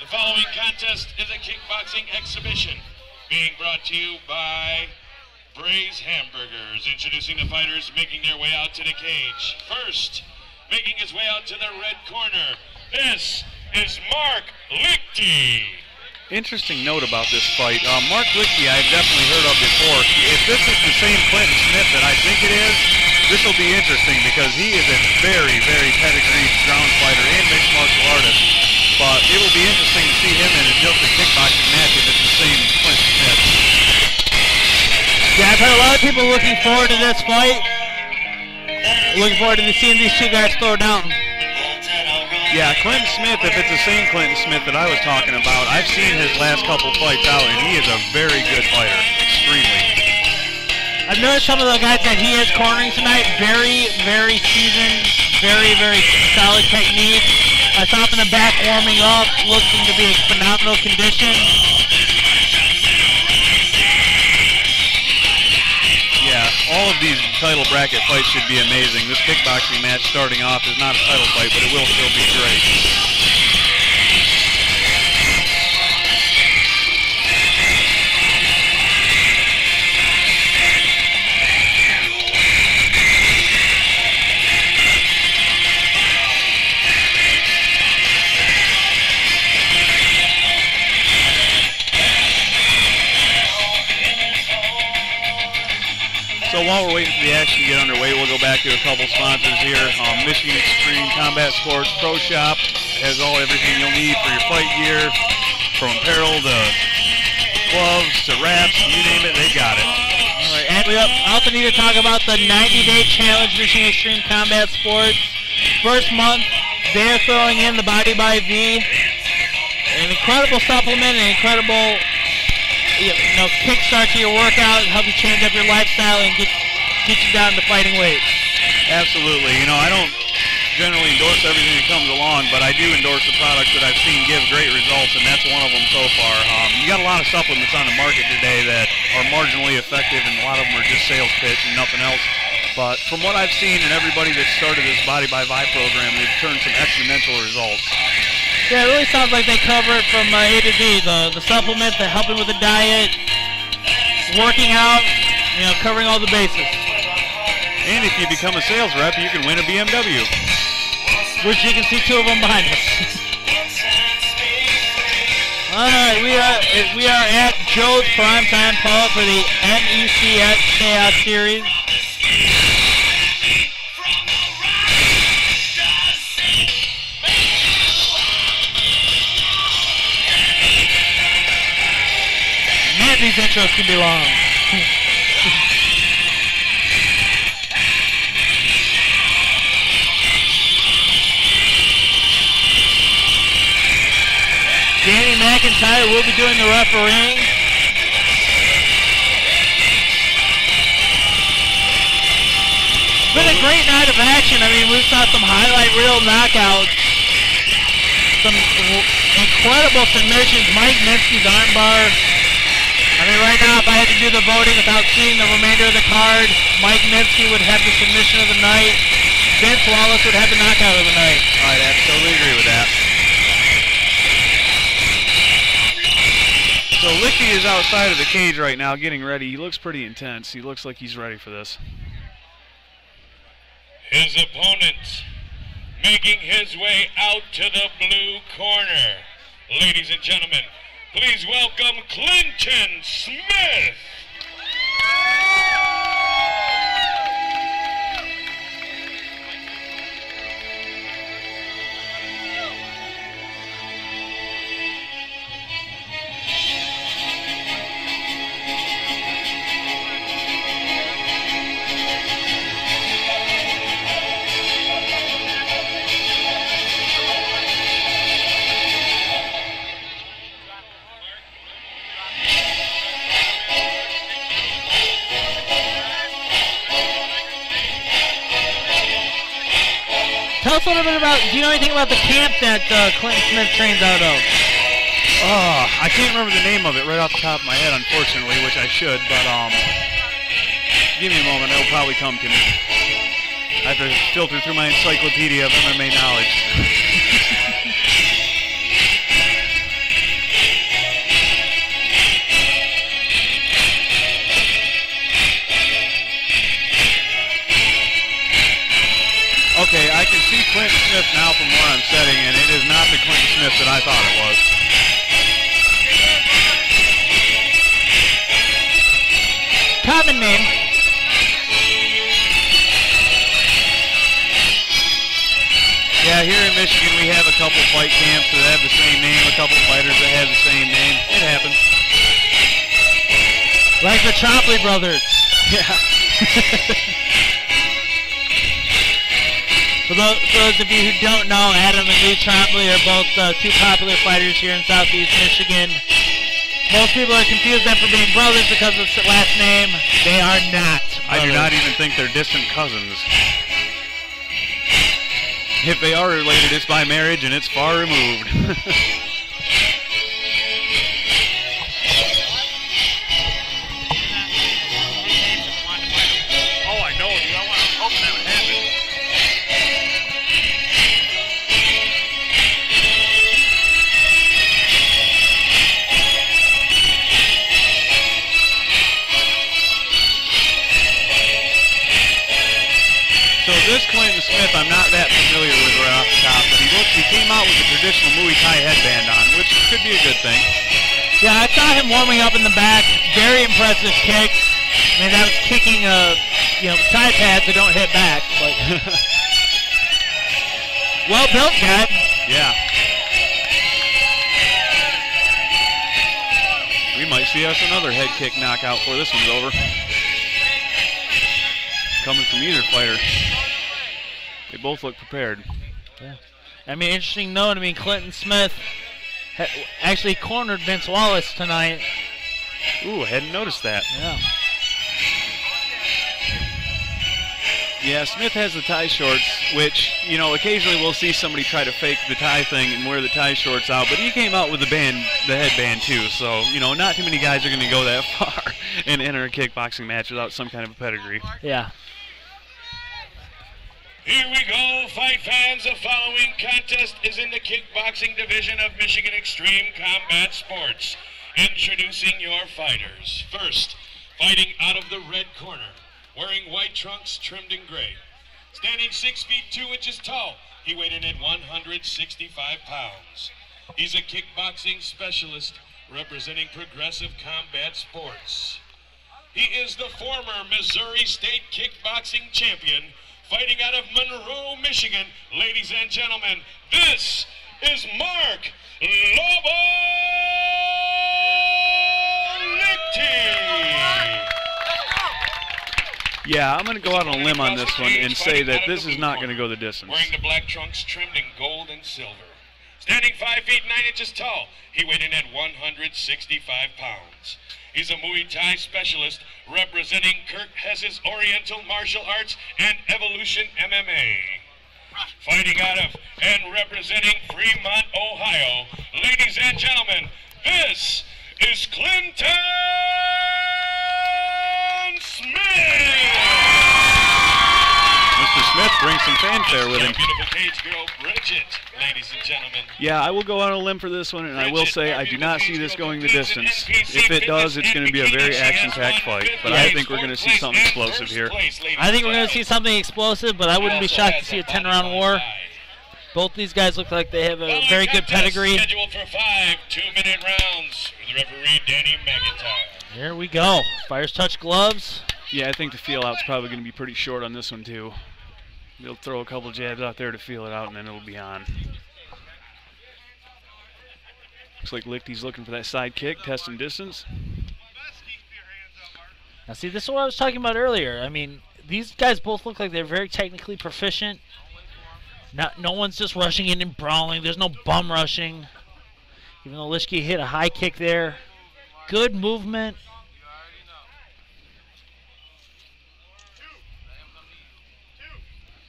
The following contest is a kickboxing exhibition being brought to you by Bray's Hamburgers, introducing the fighters making their way out to the cage. First, making his way out to the red corner, this is Mark Lichti. Interesting note about this fight. Mark Lichti I've definitely heard of before. If this is the same Clinton Smith that I think it is, this will be interesting because he is a very, very pedigreed ground fighter and mixed martial artist. But it will be interesting to see him in just a kickboxing match if it's the same Clinton Smith. Yeah, I've heard a lot of people looking forward to this fight. Looking forward to seeing these two guys throw down. Yeah, Clinton Smith, if it's the same Clinton Smith that I was talking about, I've seen his last couple fights out, and he is a very good fighter, extremely. I've noticed some of the guys that he is cornering tonight, very, very seasoned, very, very solid technique. I saw him in the back warming up, looking to be in phenomenal condition. Yeah, all of these title bracket fights should be amazing. This kickboxing match starting off is not a title fight, but it will still be great. So while we're waiting for the action to get underway, we'll go back to a couple sponsors here. Michigan Extreme Combat Sports Pro Shop has everything you'll need for your fight gear, from apparel to gloves to wraps, you name it, they got it. All right, and we also need to talk about the 90-day challenge, Michigan Extreme Combat Sports. First month, they're throwing in the Body by V, an incredible supplement, an incredible kickstart to your workout, help you change up your lifestyle and get you down to fighting weight. Absolutely. I don't generally endorse everything that comes along, but I do endorse the products that I've seen give great results, and that's one of them so far. You got a lot of supplements on the market today that are marginally effective, and a lot of them are just sales pitch and nothing else. But from what I've seen and everybody that started this Body by Vi program, they've turned some exponential results. Yeah, it really sounds like they cover it from A to Z. The supplements, the helping with the diet, working out, covering all the bases. And if you become a sales rep, you can win a BMW. Which you can see two of them behind us. All right, we are at Joe's Primetime Paul for the MECS CHAOS Series. Man, these intros can be long. Danny McIntyre will be doing the refereeing. It's been a great night of action. I mean, we saw some highlight reel knockouts. Some incredible submissions. Mike Minsky's armbar. I mean, right now, if I had to do the voting without seeing the remainder of the card, Mike Minsky would have the submission of the night. Vince Wallace would have the knockout of the night. I'd absolutely agree with that. So Lichti is outside of the cage right now getting ready. He looks pretty intense. He looks like he's ready for this. His opponent making his way out to the blue corner. Ladies and gentlemen, please welcome Clinton Smith. Tell us a little bit about, do you know anything about the camp that Clinton Smith trains out of? Oh, I can't remember the name of it right off the top of my head, unfortunately, which I should, but give me a moment, it'll probably come to me. I have to filter through my encyclopedia of MMA knowledge. Okay, I can see Clinton Smith now from where I'm sitting, and it is not the Clinton Smith that I thought it was. Common name. Yeah, here in Michigan we have a couple fight camps that have the same name, a couple fighters that have the same name. It happens. Like the Chopley brothers. Yeah. For those of you who don't know, Adam and Lou Chopley are both two popular fighters here in Southeast Michigan. Most people are confused them for being brothers because of the last name. They are not brothers. I do not even think they're distant cousins. If they are related, it's by marriage and it's far removed. Oh, I know, dude. I was hoping that would happen. So this Clinton Smith, I'm not that familiar with right off the top, but he came out with a traditional Muay Thai headband on, which could be a good thing. Yeah, I saw him warming up in the back. Very impressive kicks. I mean, that was kicking, Thai pads that don't hit back. But well built guy. Yeah. We might see us another head kick knockout before this one's over. Coming from either fighter. They both look prepared. Yeah. I mean, interesting note. I mean, Clinton Smith actually cornered Vince Wallace tonight. Ooh, I hadn't noticed that. Yeah. Yeah, Smith has the tie shorts, which, occasionally we'll see somebody try to fake the tie thing and wear the tie shorts out, but he came out with the headband too, so, not too many guys are going to go that far and enter a kickboxing match without some kind of a pedigree. Yeah. Here we go, fight fans. The following contest is in the kickboxing division of Michigan Extreme Combat Sports. Introducing your fighters. First, fighting out of the red corner, wearing white trunks trimmed in gray. Standing 6 feet 2 inches tall, he weighed in at 165 pounds. He's a kickboxing specialist representing Progressive Combat Sports. He is the former Missouri State kickboxing champion, fighting out of Monroe, Michigan. Ladies and gentlemen, this is Mark Lobo Lichti. Yeah, I'm going to go out on a limb on this one and say that this is not going to go the distance. Wearing the black trunks trimmed in gold and silver. Standing 5 feet 9 inches tall, he weighed in at 165 pounds. He's a Muay Thai specialist representing Kirk Hess's Oriental Martial Arts and Evolution MMA. Fighting out of and representing Fremont, Ohio, ladies and gentlemen, this is Clinton Smith! Mr. Smith brings some fanfare with him. Beautiful cage girl, Bridget, ladies and gentlemen. Yeah, I will go on a limb for this one, and I will say I do not see this going the distance. If it does, it's going to be a very action-packed fight, but I think we're going to see something explosive here. I think we're going to see something explosive, but I wouldn't be shocked to see a 10-round war. Both these guys look like they have a very good pedigree. Scheduled for 5 2-minute rounds with referee Danny McIntyre. Here we go. Fires touch gloves. Yeah, I think the feel-out's probably going to be pretty short on this one, too. They'll throw a couple jabs out there to feel it out, and then it'll be on. Looks like Lichti's looking for that side kick, testing distance. Now, see, this is what I was talking about earlier. I mean, these guys both look like they're very technically proficient. No one's just rushing in and brawling. There's no bum rushing. Even though Lichti hit a high kick there. Good movement.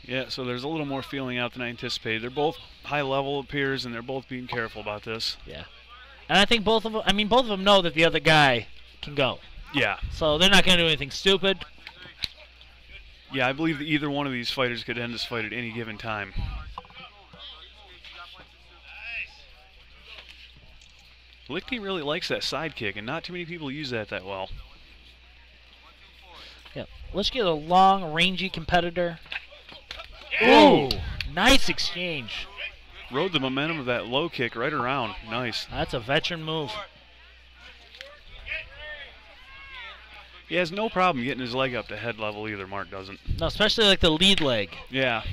Yeah, so there's a little more feeling out than I anticipated. They're both high level, it appears, and they're both being careful about this. Yeah. And I think both of them know that the other guy can go. Yeah. So they're not going to do anything stupid. Yeah, I believe that either one of these fighters could end this fight at any given time. Lichti really likes that side kick, and not too many people use that well. Yeah. Let's get a long, rangy competitor. Ooh, nice exchange. Rode the momentum of that low kick right around. Nice. That's a veteran move. He has no problem getting his leg up to head level either, Mark doesn't. No, especially like the lead leg. Yeah.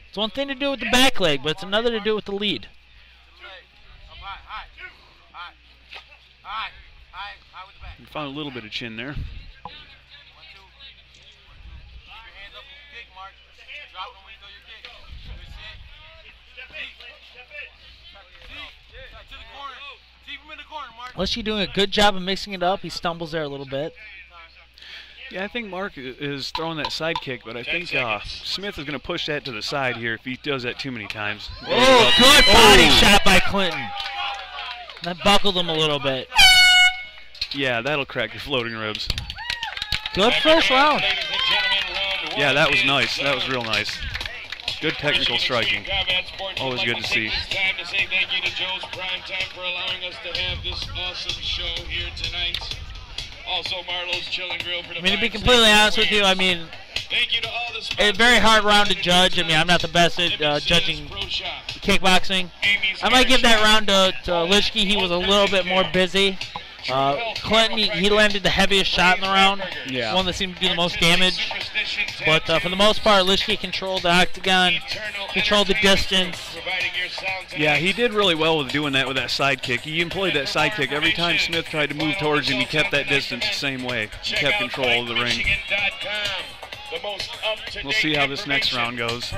It's one thing to do with the back leg, but it's another to do with the lead. We found a little bit of chin there. Lichti doing a good job of mixing it up. He stumbles there a little bit. Yeah, I think Mark is throwing that side kick, but I think Smith is going to push that to the side here if he does that too many times. Oh, good body shot by Clinton. That buckled him a little bit. Yeah, that'll crack your floating ribs. Good first round. Yeah, that was nice. That was real nice. Good technical striking. Always good to see. It's time to say thank you to Joe's Prime Time for allowing us to have this awesome show here tonight. Also, Marlowe's Chill and Grill for the To be completely honest with you, thank you to all the a very hard round to judge. I'm not the best at judging kickboxing. I might give that round to Lichti. He was a little bit more busy. Clinton, he landed the heaviest shot in the round. Yeah. One that seemed to do the most damage. But for the most part, Lichti controlled the octagon, controlled the distance. Yeah, he did really well with doing that with that side kick. He employed that side kick. Every time Smith tried to move towards him, he kept that distance the same way. He kept control of the ring. We'll see how this next round goes.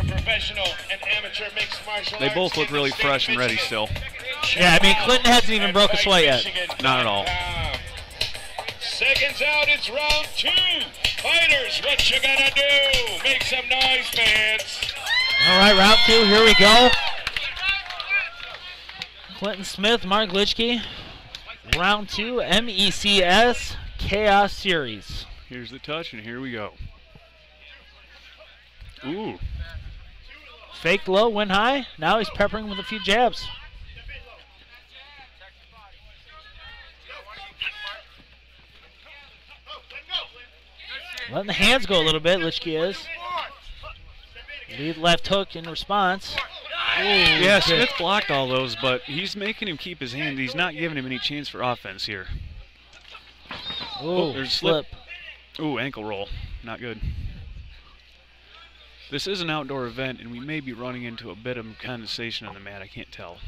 They both look really fresh and ready still. Yeah, Clinton hasn't even broke a sweat yet. Not at all. Seconds out, it's round 2. Fighters, what you gonna do? Make some noise, fans. All right, round 2, here we go. Clinton Smith, Mark Lichti. Round 2, MECS Chaos Series. Here's the touch, and here we go. Ooh. Faked low, went high. Now he's peppering with a few jabs. Letting the hands go a little bit, Lichti is. Lead left hook in response. Ooh, yeah, Smith blocked all those, but he's making him keep his hand. He's not giving him any chance for offense here. Ooh, there's a slip. Ooh, ankle roll. Not good. This is an outdoor event, and we may be running into a bit of condensation on the mat. I can't tell.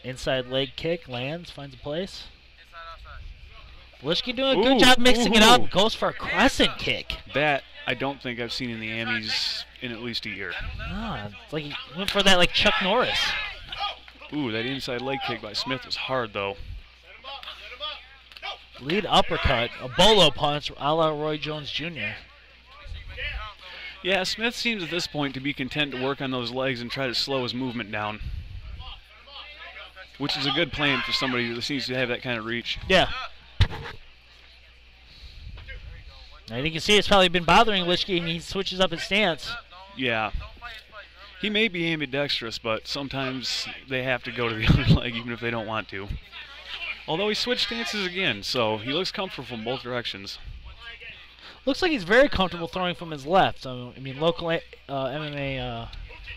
Inside leg kick, lands, finds a place. Lichti doing a good job mixing it up. Goes for a crescent kick. That I don't think I've seen in the Amis in at least a year. It's like he went for that like Chuck Norris. Ooh, that inside leg kick by Smith was hard, though. Lead uppercut, a bolo punch a la Roy Jones Jr. Yeah, Smith seems at this point to be content to work on those legs and try to slow his movement down. Which is a good plan for somebody who seems to have that kind of reach. Yeah. Now you can see it's probably been bothering Lichti, and he switches up his stance. Yeah. He may be ambidextrous, but sometimes they have to go to the other leg even if they don't want to. Although he switched stances again, so he looks comfortable from both directions. Looks like he's very comfortable throwing from his left. Local MMA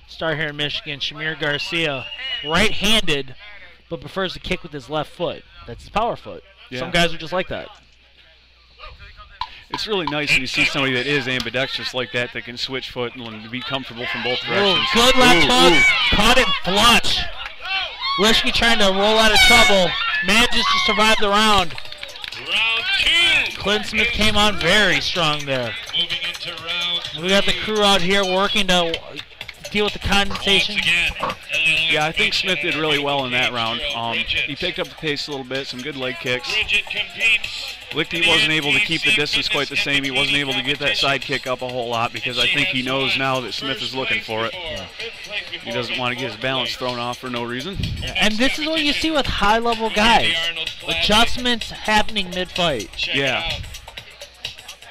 star here in Michigan, Shamir Garcia, right-handed, but prefers to kick with his left foot. That's his power foot. Yeah. Some guys are just like that. It's really nice when you see somebody that is ambidextrous like that can switch foot and be comfortable from both directions. Good left hook. Caught it flush. Lichti trying to roll out of trouble. Manages to survive the round. Round 2. Clinton Smith came on very strong there. Moving into round 3. We got the crew out here working to deal with the condensation. Yeah, I think Smith did really well in that round. He picked up the pace a little bit, some good leg kicks. Lichti wasn't able to keep the distance quite the same. He wasn't able to get that side kick up a whole lot because I think he knows now that Smith is looking for it. Yeah. He doesn't want to get his balance thrown off for no reason. And this is what you see with high-level guys. Adjustments happening mid-fight. Yeah.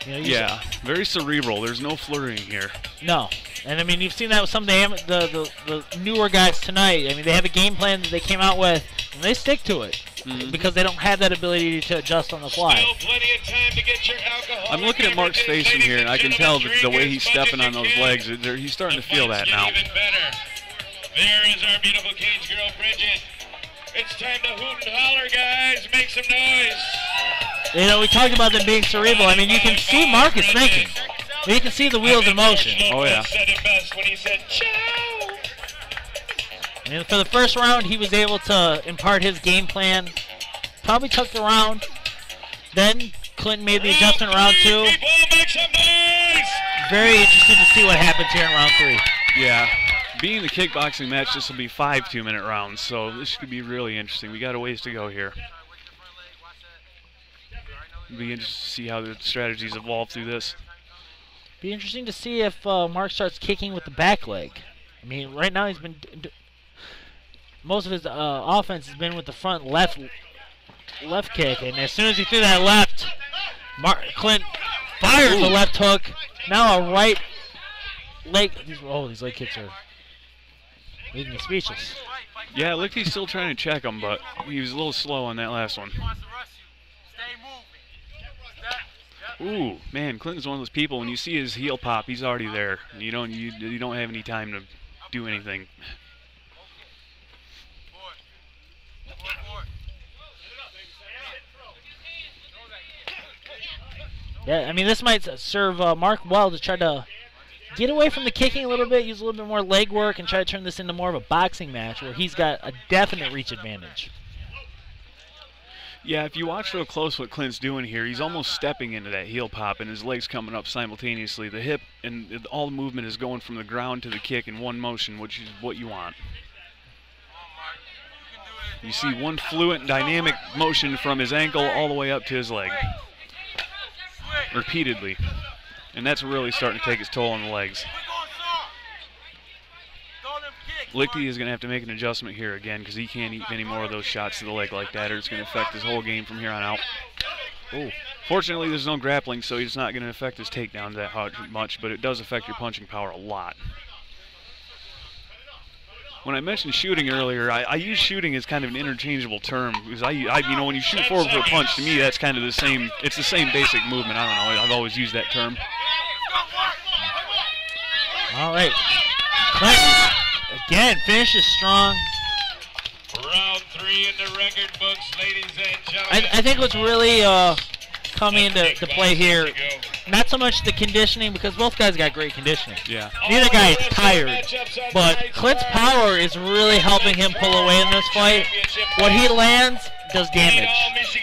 Yeah, very cerebral. There's no flirting here. No. And, you've seen that with some of the newer guys tonight. They have a game plan that they came out with, and they stick to it. because they don't have that ability to adjust on the fly. Still plenty of time to get your alcohol. I'm looking at Mark's face in here, and I can tell that the way he's stepping on those legs, he's starting to feel that now. Even better. There is our beautiful cage girl, Bridget. It's time to hoot and holler, guys. Make some noise. You know, we talked about them being cerebral. I mean, you can see Marcus thinking. You can see the wheels in motion. Oh, yeah. Said it best when he said, "Ciao." And for the first round, he was able to impart his game plan. Probably took the round. Then Clinton made the adjustment in round 2. People, make some noise. Very interested to see what happens here in round 3. Yeah. Being the kickboxing match, this will be 5 2-minute rounds, so this could be really interesting. We got a ways to go here. It'll be interesting to see how the strategies evolve through this. Be interesting to see if Mark starts kicking with the back leg. I mean, right now he's been most of his offense has been with the front left kick, and as soon as he threw that left, Clint fires the left hook. Now a right leg. These leg kicks are leaving me speechless. Yeah, Lichty's still trying to check him, but he was a little slow on that last one. Ooh, man, Clinton's one of those people, when you see his heel pop, he's already there. You don't have any time to do anything. Yeah, I mean, this might serve Mark well to try to get away from the kicking a little bit, use a little bit more leg work, and try to turn this into more of a boxing match where he's got a definite reach advantage. Yeah, if you watch real close what Clint's doing here, he's almost stepping into that heel pop, and his legs coming up simultaneously. The hip and all the movement is going from the ground to the kick in one motion, which is what you want. You see one fluent, dynamic motion from his ankle all the way up to his leg. Repeatedly. And that's really starting to take its toll on the legs. Lichty is going to have to make an adjustment here again because he can't eat any more of those shots to the leg like that, or it's going to affect his whole game from here on out. Oh, fortunately, there's no grappling, so it's not going to affect his takedowns that much, but it does affect your punching power a lot. When I mentioned shooting earlier, I use shooting as kind of an interchangeable term because you know, when you shoot forward for a punch, to me that's kind of the same. It's the same basic movement. I don't know. I've always used that term. All right, Clinton again finishes strong. Round 3 in the record books, ladies and gentlemen. I think what's really coming into play here, not so much the conditioning, because both guys got great conditioning. Yeah. Neither guy is tired, but Clint's power is really helping him pull away in this fight. What he lands does damage.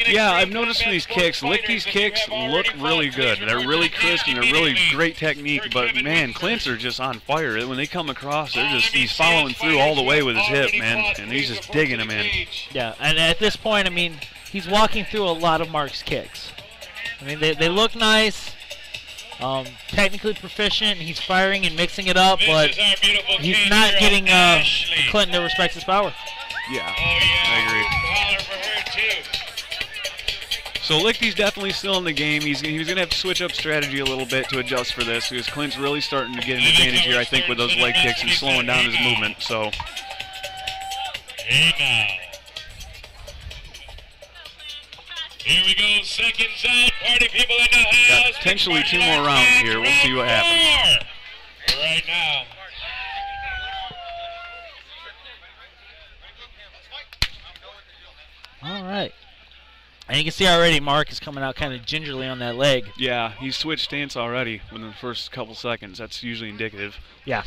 Yeah, I've noticed in these kicks, Lichty's kicks look really good. They're really crisp and they're really great technique, but man, Clint's are just on fire. When they come across, he's following through all the way with his hip, man, and he's just digging them in. Yeah, and at this point, I mean, he's walking through a lot of Mark's kicks. I mean, they look nice, technically proficient, and he's firing and mixing it up, but he's not getting Clinton to respect his power. Yeah, I agree. So Lichty's definitely still in the game. He's going to have to switch up strategy a little bit to adjust for this because Clint's really starting to get an advantage here, I think, with those leg kicks and slowing down his movement. So. Hey now. Here we go, seconds out, party people in the house. Got potentially 2 more rounds here. We'll see what happens. Right now. All right. And you can see already Mark is coming out kind of gingerly on that leg. Yeah, he's switched stance already within the first couple seconds. That's usually indicative. Yeah.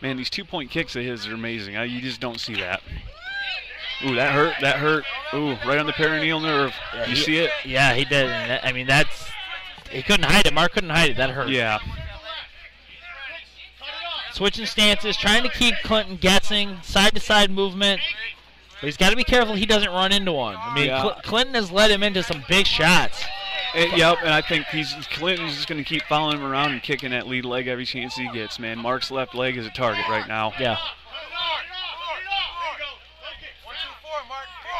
Man, these 2-point kicks of his are amazing. You just don't see that. Ooh, that hurt. That hurt. Ooh, right on the perineal nerve. Yeah, you see it? Yeah, he did. I mean, he couldn't hide it. Mark couldn't hide it. That hurt. Yeah. Switching stances, trying to keep Clinton guessing, side-to-side movement. But he's got to be careful he doesn't run into one. I mean, yeah. Clinton has led him into some big shots. Yep, and I think Clinton's just going to keep following him around and kicking that lead leg every chance he gets, man. Mark's left leg is a target right now. Yeah.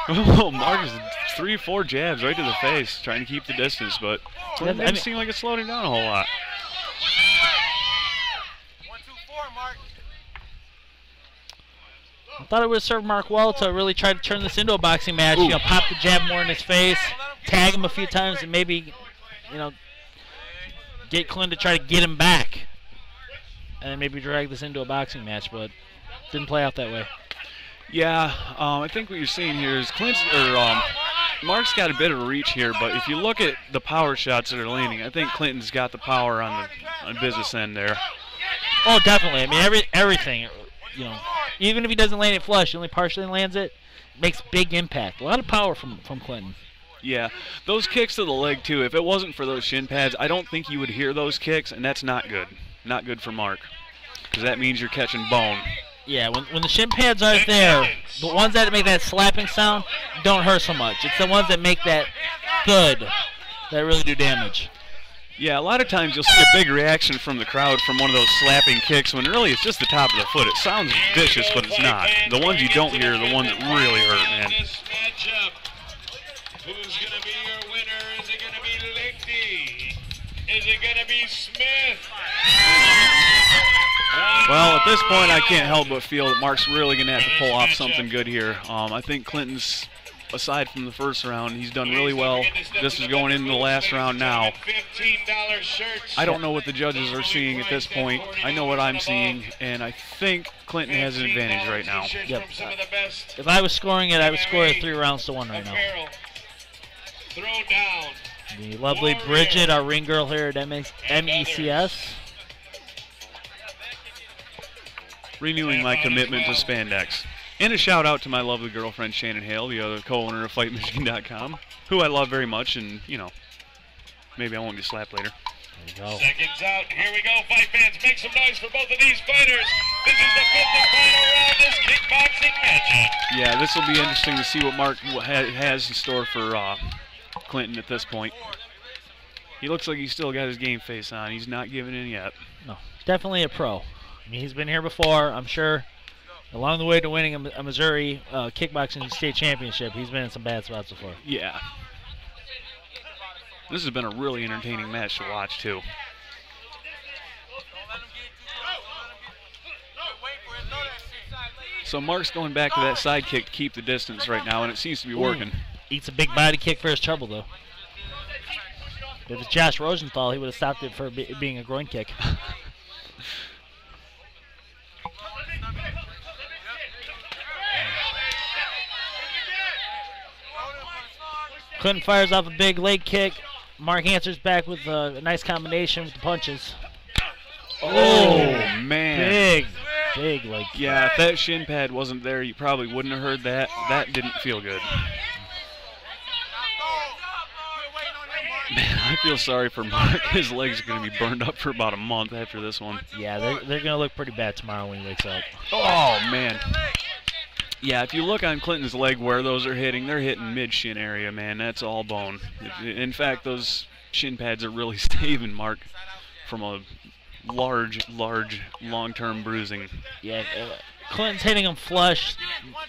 Oh, Mark is 3-4 jabs right to the face, trying to keep the distance, but Clinton doesn't seem like it's slowing down a whole lot. I thought it would serve Mark well to really try to turn this into a boxing match. Ooh. You know, pop the jab more in his face, tag him a few times, and maybe, you know, get Clint to try to get him back, and then maybe drag this into a boxing match. But didn't play out that way. Yeah, I think what you're seeing here is Mark's got a bit of a reach here, but if you look at the power shots that are landing, I think Clinton's got the power on the business end there. Oh, definitely. I mean, everything. You know, even if he doesn't land it flush, he only partially lands it. Makes big impact. A lot of power from Clinton. Yeah, those kicks to the leg too. If it wasn't for those shin pads, I don't think you would hear those kicks, and that's not good. Not good for Mark, because that means you're catching bone. Yeah, when the shin pads aren't there, the ones that make that slapping sound don't hurt so much. It's the ones that make that thud that really do damage. Yeah, a lot of times you'll see a big reaction from the crowd from one of those slapping kicks when really it's just the top of the foot. It sounds vicious, but it's not. The ones you don't hear are the ones that really hurt, man. Who's going to be your winner? Is it going to be lichti? Is it going to be Smith? Well, at this point, I can't help but feel that Mark's really going to have to pull off something good here. I think Clinton's, aside from the first round, he's done really well. This is going into the last round now. I don't know what the judges are seeing at this point. I know what I'm seeing, and I think Clinton has an advantage right now. Yep. If I was scoring it, I would score it 3 rounds to 1 right now. The lovely Bridget, our ring girl here at MECS. Renewing my commitment to spandex. And a shout out to my lovely girlfriend Shannon Hale, the other co-owner of FightMachine.com, who I love very much, and you know, maybe I won't get slapped later. There you go. Seconds out. Here we go, fight fans. Make some noise for both of these fighters. This is the 5th and final round of this kickboxing matchup. Yeah, this will be interesting to see what Mark has in store for Clinton at this point. He looks like he's still got his game face on. He's not giving in yet. No, definitely a pro. I mean, he's been here before, I'm sure. Along the way to winning a Missouri kickboxing state championship, he's been in some bad spots before. Yeah. This has been a really entertaining match to watch, too. So Mark's going back to that side kick to keep the distance right now, and it seems to be working. Eats a big body kick for his trouble, though. If it's Josh Rosenthal, he would have stopped it for being a groin kick. Clinton fires off a big leg kick. Mark answers back with a nice combination with the punches. Oh, man. Big leg kick. Yeah, if that shin pad wasn't there, you probably wouldn't have heard that. That didn't feel good. Man, I feel sorry for Mark. His legs are going to be burned up for about a month after this one. Yeah, they're going to look pretty bad tomorrow when he wakes up. Oh, man. Yeah, if you look on Clinton's leg where those are hitting, they're hitting mid-shin area, man. That's all bone. In fact, those shin pads are really saving Mark from a large, long-term bruising. Yeah, Clinton's hitting him flush,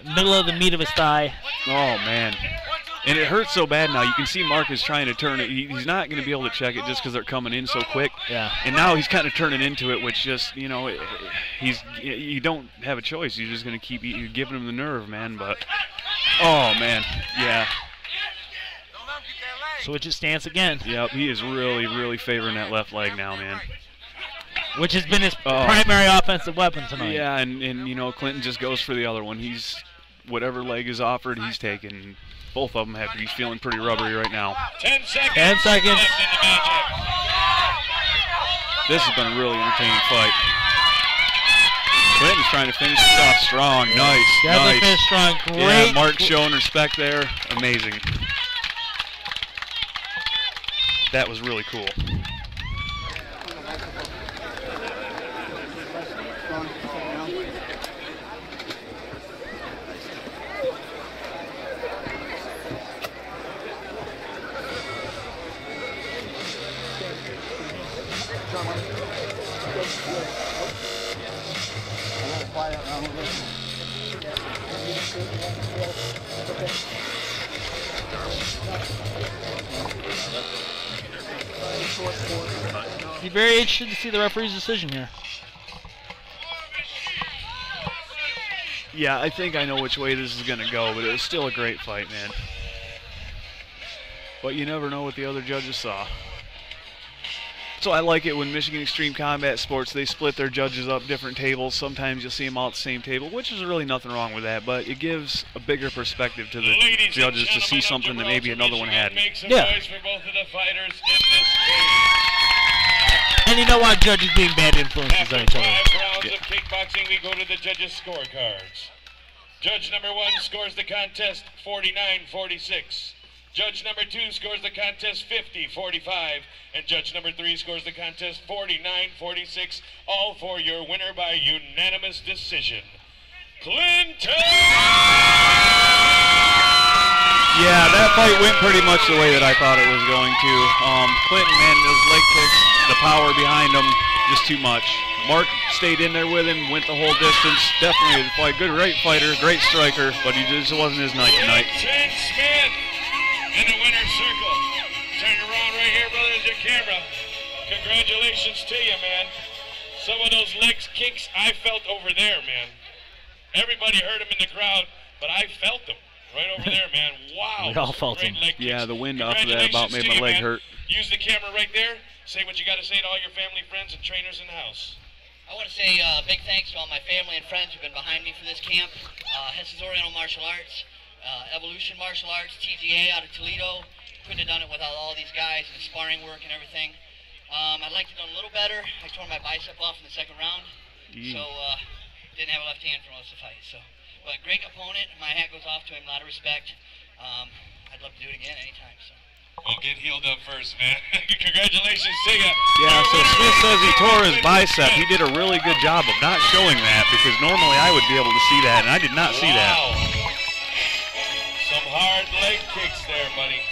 middle of the meat of his thigh. Oh, man. And it hurts so bad now. You can see Mark is trying to turn it. He's not going to be able to check it just because they're coming in so quick. Yeah. And now he's kind of turning into it, which just, you know, you don't have a choice. You're just going to keep giving him the nerve, man. But, oh, man, yeah. Switches stance again. Yep, he is really favoring that left leg now, man. Which has been his primary offensive weapon tonight. Yeah, and you know, Clinton just goes for the other one. He's, whatever leg is offered, he's taking. Both of them have to be feeling pretty rubbery right now. 10 seconds. 10 seconds. This has been a really entertaining fight. Clinton's trying to finish this off strong. Nice. Definitely nice. finished strong. Great. Yeah, Mark showing respect there. Amazing. That was really cool. Be very interested to see the referee's decision here. Yeah, I think I know which way this is going to go, but it was still a great fight, man. But you never know what the other judges saw. So I like it when Michigan Extreme Combat Sports, they split their judges up different tables. Sometimes you'll see them all at the same table, which is really nothing wrong with that, but it gives a bigger perspective to the judges to see something that maybe another one hadn't. Yeah. And you know what? Judges being bad influences on each other. 5 rounds of kickboxing, we go to the judges' scorecards. Judge number 1 scores the contest 49-46. Judge number 2 scores the contest 50-45. And judge number 3 scores the contest 49-46. All for your winner by unanimous decision, Clinton! Yeah, that fight went pretty much the way that I thought it was going to. Clinton, man, those leg kicks, the power behind him, just too much. Mark stayed in there with him, went the whole distance. Definitely a fight. Good, great fighter, great striker, but he just wasn't his night tonight. Clinton Smith in the winner's circle. Turn around right here, brother, is your camera. Congratulations to you, man. Some of those leg kicks I felt over there, man. Everybody heard them in the crowd, but I felt them. Right over there, man. Wow. We all felt them. Yeah, the wind off of that about made my leg hurt. Use the camera right there. Say what you got to say to all your family, friends, and trainers in the house. I want to say big thanks to all my family and friends who've been behind me for this camp. Hess's Oriental Martial Arts, Evolution Martial Arts, TGA out of Toledo. Couldn't have done it without all these guys and the sparring work and everything. I'd like to have done a little better. I tore my bicep off in the 2nd round, so didn't have a left hand for most of the fight. So. But great opponent. My hat goes off to him. A lot of respect. I'd love to do it again anytime. So. Well, get healed up first, man. Congratulations to you. Yeah, so Smith says he tore his bicep. He did a really good job of not showing that because normally I would be able to see that, and I did not see that. Some hard leg kicks there, buddy.